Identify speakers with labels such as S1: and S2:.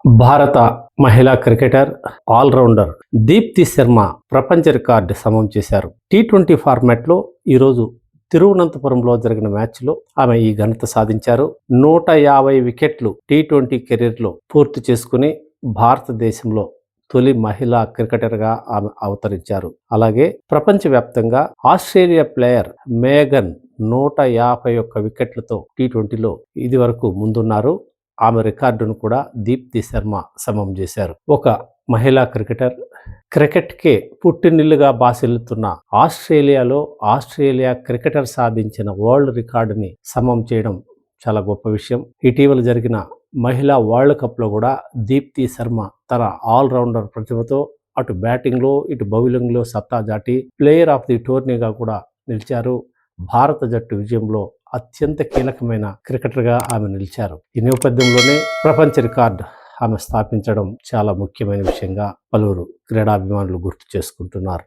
S1: భారత మహిళా cricketer allrounder Deepti Sharma ప్రపంచ రికార్డు సమం చేశారు. టీ20 ఫార్మాట్లో ఈరోజు తిరువనంతపురంలో జరిగిన మ్యాచ్లో ఆమె ఈ ఘనత సాధించారు. 150 వికెట్లు టీ20 కెరీర్లో పూర్తి చేసుకుని భారతదేశంలో తొలి మహిళా క్రికెటర్గా ఆమె అవతరించారు. అలాగే ప్రపంచవ్యాప్తంగా ఆస్ట్రేలియా ప్లేయర్ మేగన్ 151 వికెట్లతో టీ20లో ఇది వరకు ముందున్నారు. ఆమె రికార్డును కూడా దీప్తి శర్మ సమం చేశారు. ఒక మహిళా క్రికెటర్ క్రికెట్కే పుట్టినిల్లుగా బాసిల్లుతున్న ఆస్ట్రేలియా క్రికెటర్ సాధించిన వరల్డ్ రికార్డుని సమం చేయడం చాలా గొప్ప విషయం. ఇటీవల జరిగిన మహిళా వరల్డ్ కప్లో కూడా దీప్తి శర్మ తన ఆల్రౌండర్ ప్రతిభతో అటు బ్యాటింగ్లో ఇటు బౌలింగ్లో సత్తా చాటి ప్లేయర్ ఆఫ్ ది టోర్నీగా కూడా నిలిచారు. భారత జట్టు విజయంలో అత్యంత కీలకమైన క్రికెటర్గా ఆమె నిలిచారు. ఈ నేపథ్యంలోనే ప్రపంచ రికార్డు ఆమె స్థాపించడం చాలా ముఖ్యమైన విషయంగా పలువురు క్రీడాభిమానులు గుర్తు చేసుకుంటున్నారు.